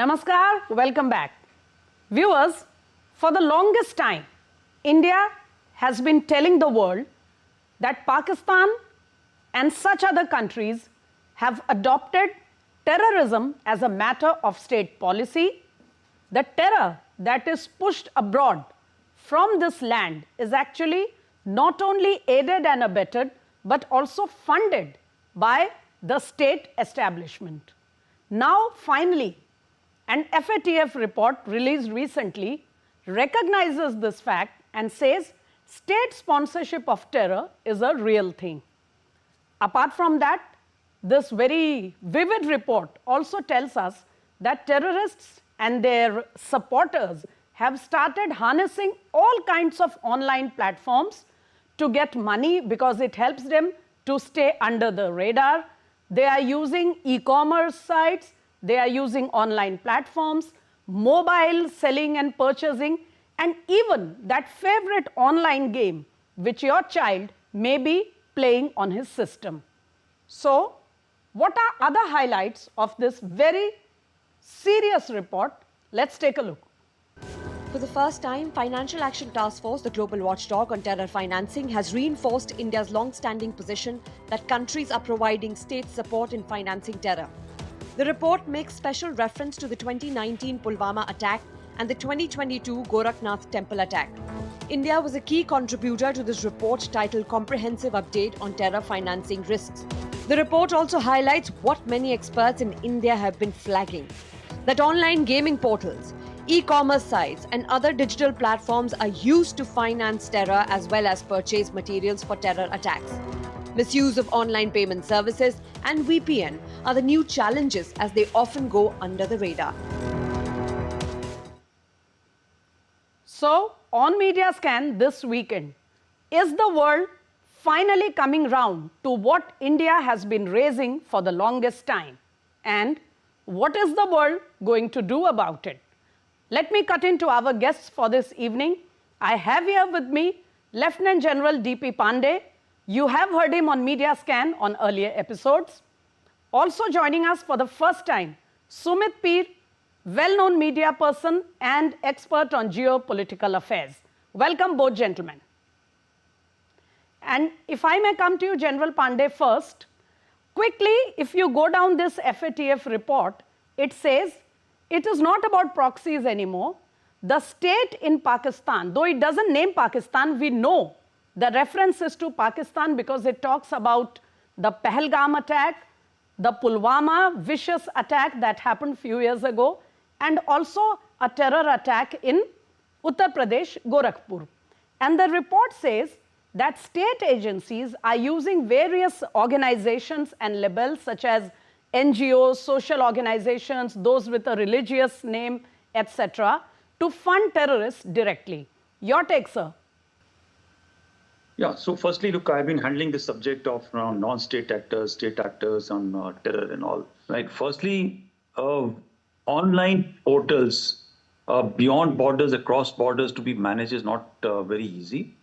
Namaskar, welcome back. Viewers, for the longest time, India has been telling the world that Pakistan and such other countries have adopted terrorism as a matter of state policy. The terror that is pushed abroad from this land is actually not only aided and abetted, but also funded by the state establishment. Now, finally, an FATF report released recently recognizes this fact and says state sponsorship of terror is a real thing. Apart from that, this very vivid report also tells us that terrorists and their supporters have started harnessing all kinds of online platforms to get money because it helps them to stay under the radar. They are using e-commerce sites, they are using online platforms, mobile selling and purchasing, and even that favorite online game which your child may be playing on his system. So, what are other highlights of this very serious report? Let's take a look. For the first time, Financial Action Task Force, the global watchdog on terror financing, has reinforced India's long-standing position that countries are providing state support in financing terror. The report makes special reference to the 2019 Pulwama attack and the 2022 Gorakhnath temple attack. India was a key contributor to this report titled Comprehensive Update on Terror Financing Risks. The report also highlights what many experts in India have been flagging, that online gaming portals, e-commerce sites and other digital platforms are used to finance terror as well as purchase materials for terror attacks. Misuse of online payment services and VPN are the new challenges as they often go under the radar. So, on Media Scan this weekend, is the world finally coming round to what India has been raising for the longest time? And what is the world going to do about it? Let me cut into our guests for this evening. I have here with me Lieutenant General D.P. Pandey. You have heard him on Media Scan on earlier episodes. Also joining us for the first time, Sumit Peer, well-known media person and expert on geopolitical affairs. Welcome both gentlemen. And if I may come to you, General Pandey, first, quickly, if you go down this FATF report, it says it is not about proxies anymore. The state in Pakistan, though it doesn't name Pakistan, we know the reference is to Pakistan because it talks about the Pahalgam attack, the Pulwama vicious attack that happened a few years ago, and also a terror attack in Uttar Pradesh, Gorakhpur. And the report says that state agencies are using various organizations and labels such as NGOs, social organizations, those with a religious name, etc., to fund terrorists directly. Your take, sir? Yeah, so firstly, look, I've been handling this subject of non-state actors, state actors on terror and all. Right. Firstly, online portals beyond borders, across borders to be managed is not very easy.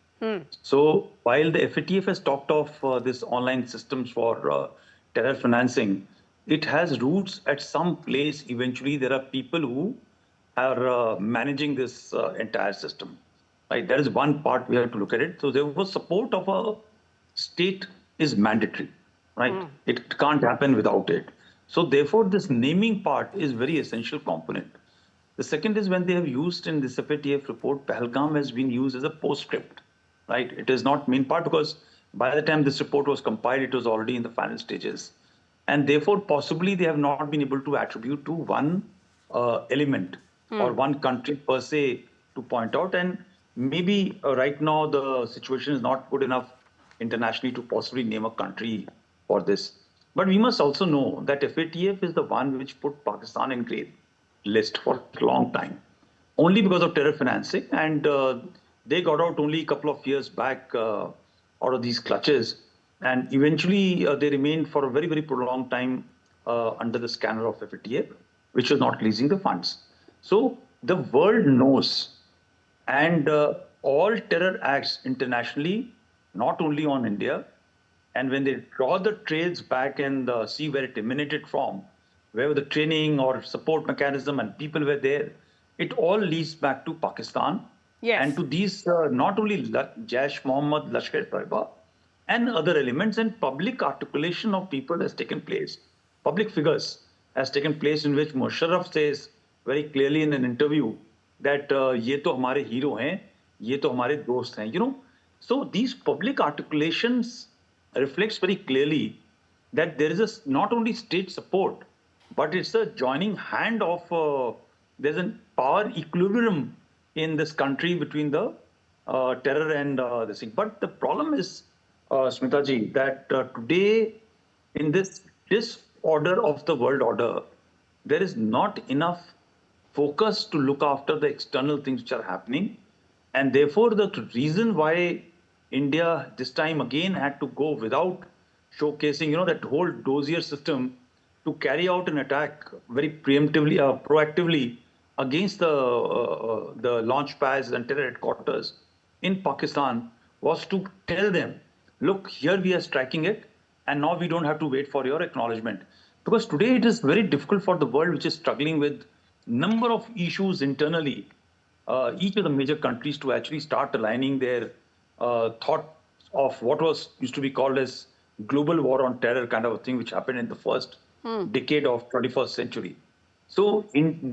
So while the FATF has talked of this online systems for terror financing, it has roots at some place. Eventually, there are people who are managing this entire system. Right, that is one part we have to look at it. So therefore, support of a state is mandatory, right? It can't happen without it. So therefore, this naming part is very essential component. The second is when they have used in this FATF report, Pahalgam has been used as a postscript, right? It is not main part because by the time this report was compiled, it was already in the final stages. And therefore, possibly they have not been able to attribute to one element or one country per se to point out. And maybe right now the situation is not good enough internationally to possibly name a country for this. But we must also know that FATF is the one which put Pakistan in grey list for a long time, only because of terror financing. And they got out only a couple of years back out of these clutches. And eventually they remained for a very, very prolonged time under the scanner of FATF, which was not releasing the funds. So the world knows. And all terror acts internationally, not only on India, and when they draw the trails back and see where it emanated from, wherever the training or support mechanism and people were there, it all leads back to Pakistan. Yes. And to these, not only Jaish Mohammed, Lashkar-e-Taiba, and other elements, and public articulation of people has taken place. Public figures has taken place in which Musharraf says very clearly in an interview that ये तो हमारे hero हैं, ये तो हमारे दोस्त हैं. You know, so these public articulations reflects very clearly that there is not only state support, but it's a joining hand of there's a power equilibrium in this country between the terror and this thing. But the problem is, Smita ji, that today in this disorder of the world order, there is not enough focus to look after the external things which are happening. And therefore, the reason why India this time again had to go without showcasing, that whole dossier system to carry out an attack very preemptively, proactively against the launch pads and terror headquarters in Pakistan was to tell them, look, here we are striking it, and now we don't have to wait for your acknowledgement. Because today it is very difficult for the world, which is struggling with number of issues internally, each of the major countries to actually start aligning their thought of what was used to be called as global war on terror kind of a thing, which happened in the first decade of 21st century. So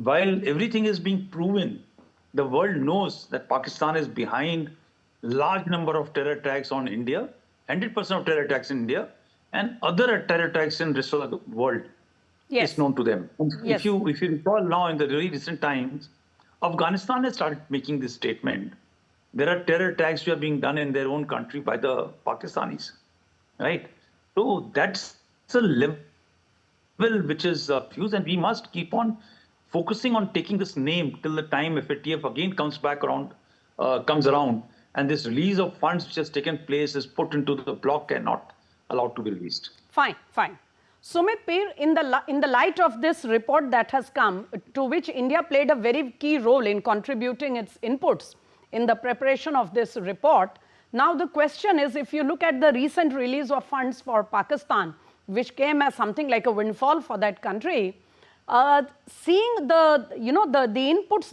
while everything is being proven, the world knows that Pakistan is behind large number of terror attacks on India, 100% of terror attacks in India, and other terror attacks in the rest of the world is known to them. Yes. If you recall now in the very recent times, Afghanistan has started making this statement. There are terror attacks which are being done in their own country by the Pakistanis, right? So that's a level which is fused, and we must keep on focusing on taking this name till the time FATF again comes around, and this release of funds which has taken place is put into the block and not allowed to be released. Fine. Sumit Peer, in the light of this report that has come, to which India played a very key role in contributing its inputs in the preparation of this report, now the question is, if you look at the recent release of funds for Pakistan, which came as something like a windfall for that country, seeing the inputs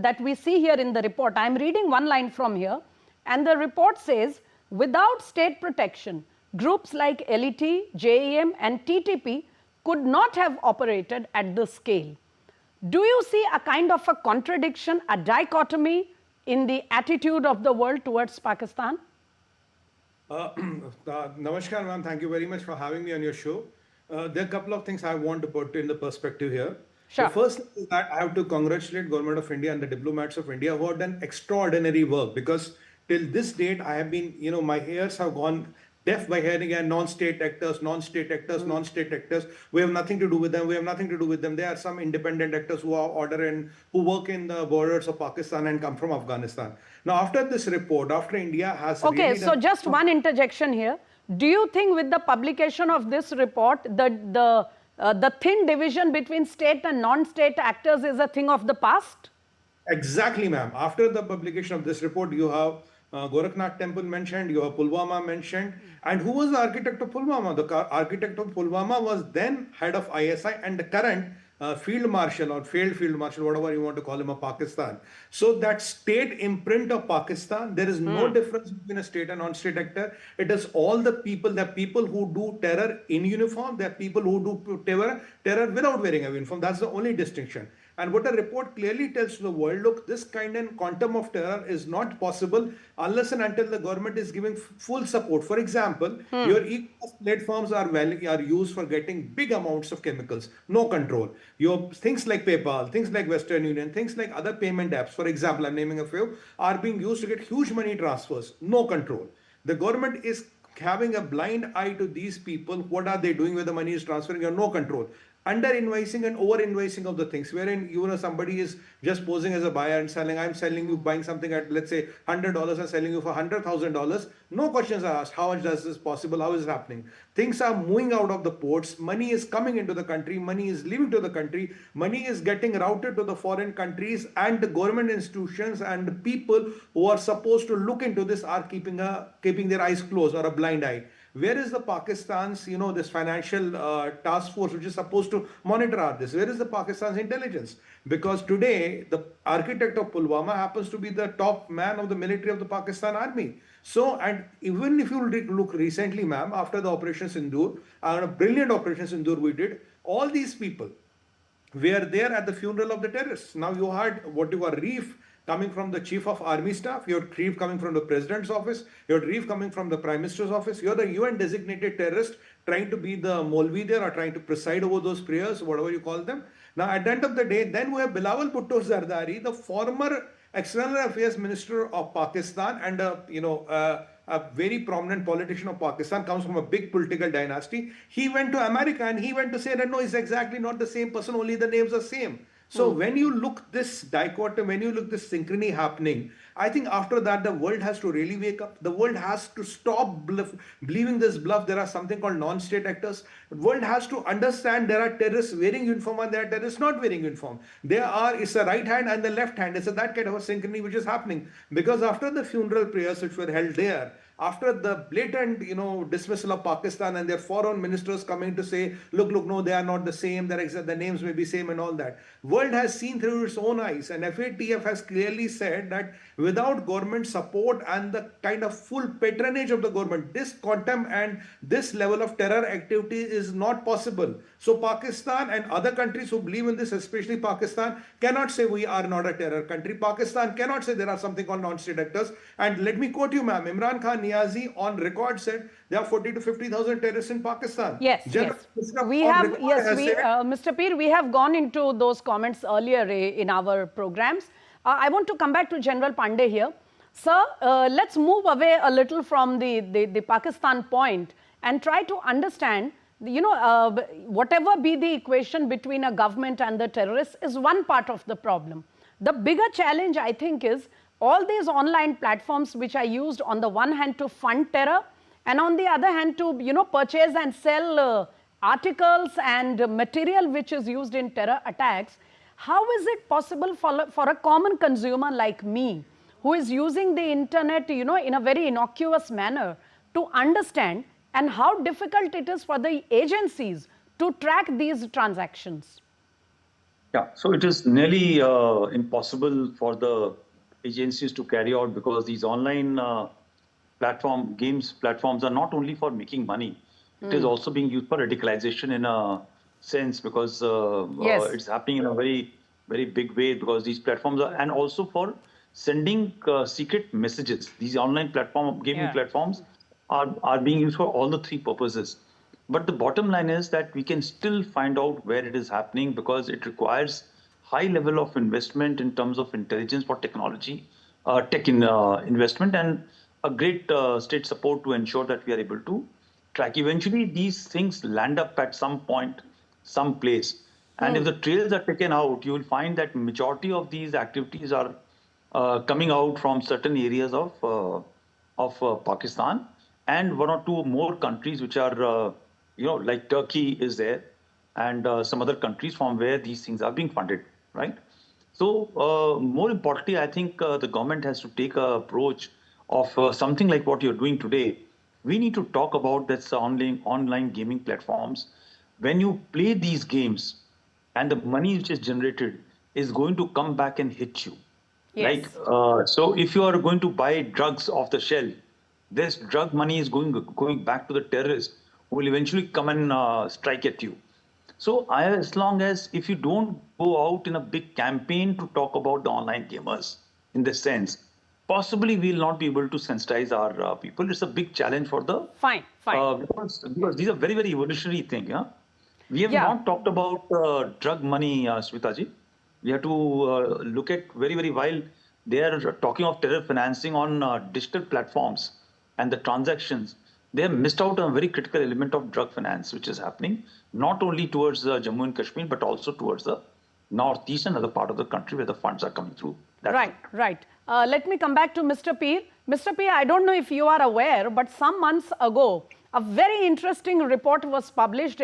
that we see here in the report, I am reading one line from here, and the report says, without state protection, groups like LET, JEM and TTP could not have operated at this scale. Do you see a kind of a contradiction, a dichotomy in the attitude of the world towards Pakistan? Namaskar, ma'am. Thank you very much for having me on your show. There are a couple of things I want to put in the perspective here. Sure. The first is that I have to congratulate Government of India and the diplomats of India who have done extraordinary work, because till this date I have been, my ears have gone deaf by hearing non-state actors. We have nothing to do with them. There are some independent actors who are order and who work in the borders of Pakistan and come from Afghanistan. Now, after this report, after India has so just one interjection here. Do you think with the publication of this report, the thin division between state and non-state actors is a thing of the past? Exactly, ma'am. After the publication of this report, you have Gorakhnath temple mentioned, you have Pulwama mentioned. And who was the architect of Pulwama? The architect of Pulwama was then head of ISI and the current field marshal or failed field marshal, whatever you want to call him, of Pakistan. So that state imprint of Pakistan, there is no difference between a state and non-state actor. It is all the people who do terror in uniform, there are people who do terror without wearing a uniform. That's the only distinction. And what the report clearly tells to the world, look, this kind and quantum of terror is not possible unless and until the government is giving full support. For example, your e-commerce platforms are used for getting big amounts of chemicals, no control. Your things like PayPal, things like Western Union, things like other payment apps, for example, I'm naming a few, are being used to get huge money transfers, no control. The government is having a blind eye to these people. What are they doing where the money is transferring? You have no control. Under invoicing and over invoicing of the things, wherein somebody is just posing as a buyer and selling. I'm selling you, buying something at, let's say, $100 and selling you for $100,000. No questions are asked. How much does this possible? How is it happening? Things are moving out of the ports. Money is coming into the country. Money is leaving to the country. Money is getting routed to the foreign countries, and the government institutions and the people who are supposed to look into this are keeping their eyes closed or a blind eye. Where is the Pakistan's, this financial task force which is supposed to monitor all this? Where is the Pakistan's intelligence? Because today, the architect of Pulwama happens to be the top man of the military of the Pakistan army. So, and even if you look recently, ma'am, after the Operation Sindoor, a brilliant Operation Sindoor we did, all these people were there at the funeral of the terrorists. Now you had what you call reef coming from the chief of army staff, your reef coming from the president's office, your reef coming from the prime minister's office. You're the UN designated terrorist trying to be the Molvi there or trying to preside over those prayers, whatever you call them. Now at the end of the day, then we have Bilawal Bhutto Zardari, the former External Affairs Minister of Pakistan and a very prominent politician of Pakistan, comes from a big political dynasty. He went to America and he went to say that no, he's exactly not the same person, only the names are same. So when you look this dichotomy, when you look this synchrony happening, I think after that the world has to really wake up. The world has to stop believing this bluff. There are something called non-state actors. The world has to understand there are terrorists wearing uniform and there are terrorists not wearing uniform. It's a right hand and the left hand. It's that kind of a synchrony which is happening. Because after the funeral prayers which were held there, after the blatant, dismissal of Pakistan and their foreign ministers coming to say, look, no, they are not the same, the names may be same and all that. World has seen through its own eyes, and FATF has clearly said that without government support and the kind of full patronage of the government, this quantum and this level of terror activity is not possible. So Pakistan and other countries who believe in this, especially Pakistan, cannot say we are not a terror country. Pakistan cannot say there are something called non-state actors. And let me quote you, ma'am, Imran Khan Niazi on record said there are 40 to 50,000 terrorists in Pakistan. Yes. We have, Mr. Peer, we have gone into those comments earlier in our programs. I want to come back to General Pandey here. Sir, let's move away a little from the Pakistan point and try to understand, whatever be the equation between a government and the terrorists is one part of the problem. The bigger challenge, I think, is all these online platforms which are used on the one hand to fund terror and on the other hand to purchase and sell articles and material which is used in terror attacks. How is it possible for a common consumer like me who is using the internet in a very innocuous manner to understand, and how difficult it is for the agencies to track these transactions? Yeah, so it is nearly impossible for the agencies to carry out, because these online games platforms are not only for making money, it is also being used for radicalization in a sense, because it's happening in a very, very big way, because these platforms are, and also for sending secret messages. These online gaming platforms are being used for all the three purposes. But the bottom line is that we can still find out where it is happening, because it requires high level of investment in terms of intelligence for technology, investment, and a great state support to ensure that we are able to track. Eventually, these things land up at some point, some place. And if the trails are taken out, you will find that majority of these activities are coming out from certain areas of Pakistan and one or two more countries which are, like Turkey is there, and some other countries from where these things are being funded, right? So more importantly, I think the government has to take an approach of something like what you're doing today. We need to talk about this online gaming platforms. When you play these games and the money which is generated is going to come back and hit you. Yes. Right? So if you are going to buy drugs off the shelf, this drug money is going back to the terrorists who will eventually come and strike at you. So as long as if you don't go out in a big campaign to talk about the online gamers in this sense, possibly we will not be able to sensitize our people. It's a big challenge for the... Fine. Because these are very, very evolutionary things. Yeah? We have not talked about drug money, Smitaji. We have to look at very, while they are talking of terror financing on digital platforms and the transactions, they have missed out on a very critical element of drug finance, which is happening not only towards Jammu and Kashmir, but also towards the northeast and other part of the country where the funds are coming through. Right. Let me come back to Mr. Peer. Mr. Peer, I don't know if you are aware, but some months ago, a very interesting report was published,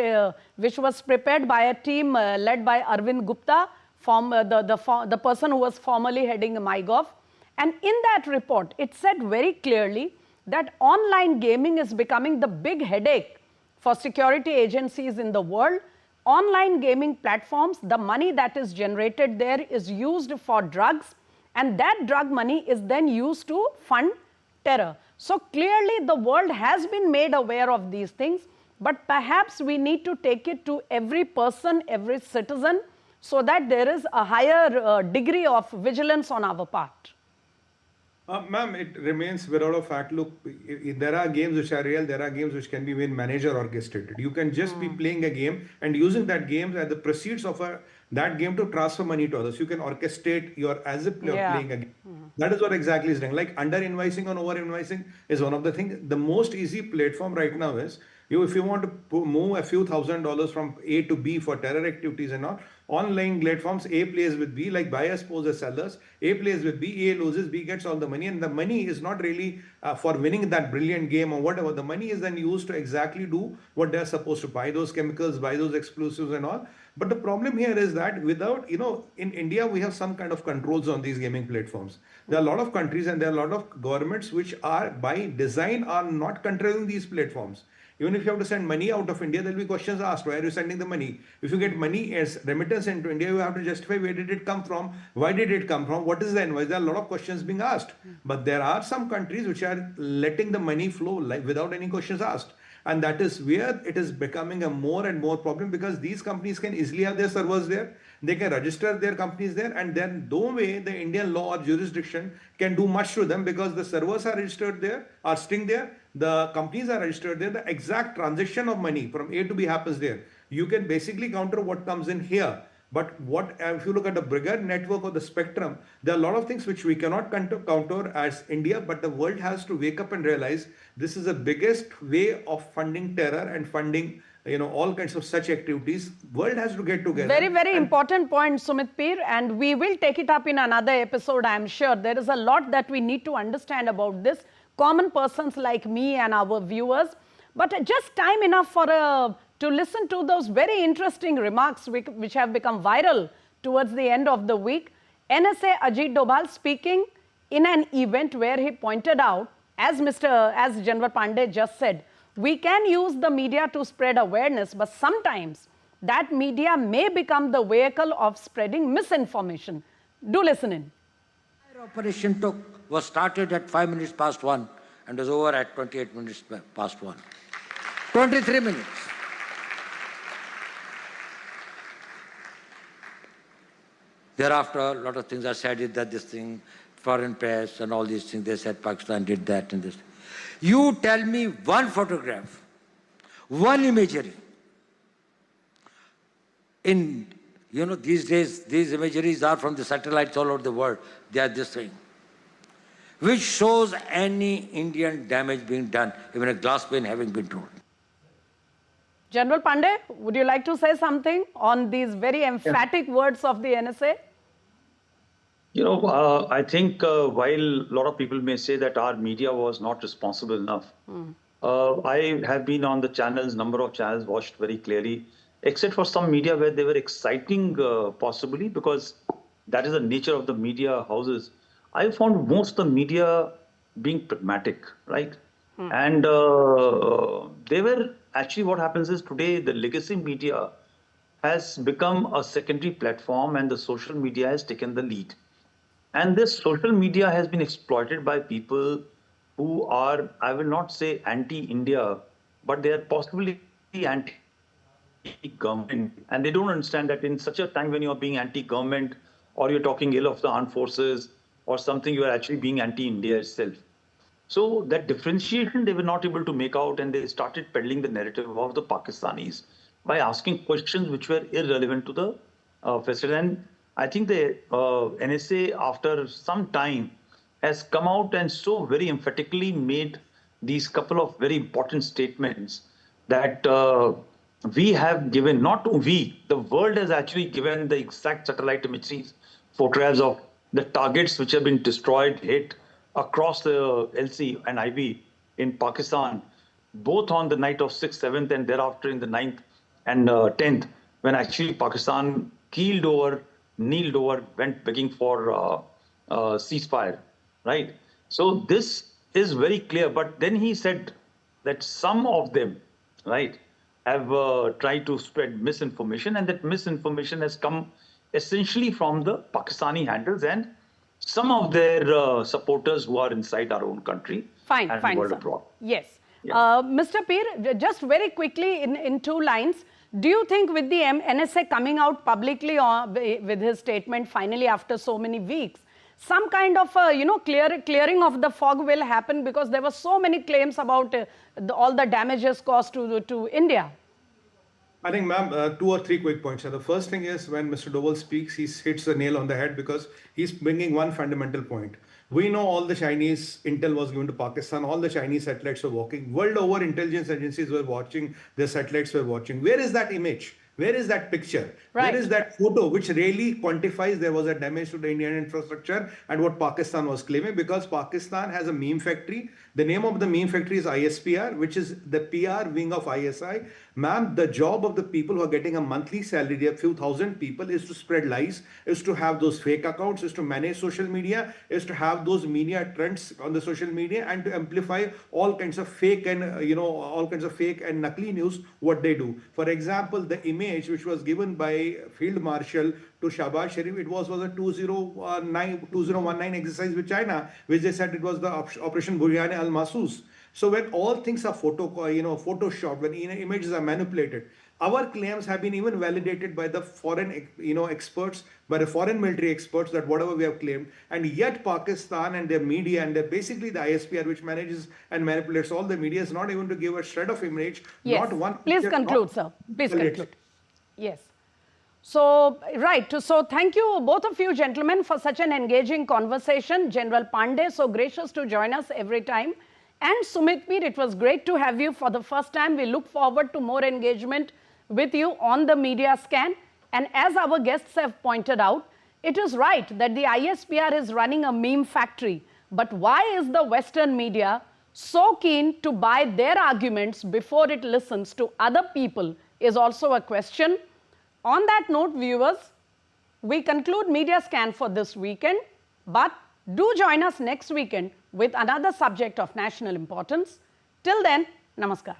which was prepared by a team led by Arvind Gupta, the person who was formerly heading MyGov. And in that report, it said very clearly that online gaming is becoming the big headache for security agencies in the world. Online gaming platforms, the money that is generated there is used for drugs, and that drug money is then used to fund terror. So clearly the world has been made aware of these things, but perhaps we need to take it to every person, every citizen, so that there is a higher degree of vigilance on our part. Ma'am, it remains without a fact. Look, there are games which are real, there are games which can be even managed or orchestrated. You can just be playing a game and using that game as the proceeds of that game to transfer money to others. You can orchestrate as if you're playing a game. That is what exactly is done. Like under invoicing or over invoicing is one of the things. The most easy platform right now is if you want to move a few $1,000s from A to B for terror activities and all, online platforms, A plays with B, like buyers pose as sellers, A plays with B, A loses, B gets all the money, and the money is not really for winning that brilliant game or whatever. The money is then used to exactly do what they're supposed to, buy those chemicals, buy those explosives and all. But the problem here is that without, in India, we have some kind of controls on these gaming platforms. There are a lot of countries and there are a lot of governments which are by design are not controlling these platforms. Even if you have to send money out of India, there will be questions asked. Why are you sending the money? If you get money as remittance into India, you have to justify where did it come from? Why did it come from? What is the invoice? There are a lot of questions being asked. But there are some countries which are letting the money flow without any questions asked. And that is where it is becoming a more and more problem, because these companies can easily have their servers there. They can register their companies there, and then no way the Indian law or jurisdiction can do much to them, because the servers are registered there, are string there, the companies are registered there, the exact transaction of money from A to B happens there. You can basically counter what comes in here. But if you look at the bigger network or the spectrum, there are a lot of things which we cannot counter as India, but the world has to wake up and realize this is the biggest way of funding terror and funding all kinds of such activities. World has to get together. Very, very important point, Sumit Peer, and we will take it up in another episode, I am sure. There is a lot that we need to understand about this, common persons like me and our viewers. But just time enough for to listen to those very interesting remarks which have become viral towards the end of the week. NSA Ajit Doval speaking in an event where he pointed out, as General Pandey just said, we can use the media to spread awareness, but sometimes that media may become the vehicle of spreading misinformation. Do listen in. The operation was started at 5 minutes past 1 and was over at 28 minutes past 1. 23 minutes. Thereafter, a lot of things are said that this thing, foreign press and all these things, they said Pakistan did that and this. You tell me one photograph, one imagery. In, these days, these imageries are from the satellites all over the world. They are this thing, which shows any Indian damage being done, even a glass pane having been torn. General Pandey, would you like to say something on these very emphatic words of the NSA? I think while a lot of people may say that our media was not responsible enough, I have been on the channels, number of channels, watched very clearly, except for some media where they were exciting possibly, because that is the nature of the media houses. I found most of the media being pragmatic, right? And they were actually, what happens is today the legacy media has become a secondary platform and the social media has taken the lead. And this social media has been exploited by people who are, I will not say anti-India, but they are possibly anti-government. And they don't understand that in such a time when you're being anti-government or you're talking ill of the armed forces or something, you are actually being anti-India itself. So that differentiation they were not able to make out, and they started peddling the narrative of the Pakistanis by asking questions which were irrelevant to the facade. And I think the NSA, after some time, has come out and so very emphatically made these couple of very important statements that we have given, not we, the world has actually given the exact satellite imageries, photographs of the targets which have been destroyed, hit across the LC and IB in Pakistan, both on the night of 6th, 7th, and thereafter in the 9th and 10th, when actually Pakistan keeled over, kneeled over, went begging for ceasefire, right? So this is very clear. But then he said that some of them, right, have tried to spread misinformation, and that misinformation has come essentially from the Pakistani handles and some of their supporters who are inside our own country and world abroad. Yes. Yeah. Mr. Peer, just very quickly in 2 lines, do you think with the NSA coming out publicly with his statement finally after so many weeks, some kind of clearing of the fog will happen, because there were so many claims about all the damages caused to India? I think, ma'am, 2 or 3 quick points. The first thing is, when Mr. Doval speaks, he hits the nail on the head, because he's bringing one fundamental point. We know all the Chinese intel was given to Pakistan, all the Chinese satellites were working. World over, intelligence agencies were watching, their satellites were watching. Where is that image? Where is that picture? Right. Where is that photo which really quantifies there was a damage to the Indian infrastructure and what Pakistan was claiming? Because Pakistan has a meme factory. The name of the meme factory is ISPR, which is the PR wing of ISI. Ma'am, the job of the people who are getting a monthly salary, a few thousand people, is to spread lies, is to have those fake accounts, is to manage social media, is to have those media trends on the social media, and to amplify all kinds of fake and, all kinds of fake and nakli news, what they do. For example, the image which was given by Field Marshal to Shahbaz Sharif, it was a 2019 exercise with China, which they said it was the Operation Burhan al-Mahsus. So when all things are photoshopped, when images are manipulated, our claims have been even validated by the foreign, experts, by the foreign military experts, that whatever we have claimed, and yet Pakistan and their media and basically the ISPR, which manages and manipulates all the media, is not even to give a shred of image. Yes. Not one. Please conclude, sir. Please conclude. Yes. So, right. So, thank you, both of you gentlemen, for such an engaging conversation. General Pandey, so gracious to join us every time. And Sumit Peer, it was great to have you for the first time. We look forward to more engagement with you on the media scan. And as our guests have pointed out, it is right that the ISPR is running a meme factory. But why is the Western media so keen to buy their arguments before it listens to other people is also a question. On that note, viewers, we conclude Media Scan for this weekend, but do join us next weekend with another subject of national importance. Till then, namaskar.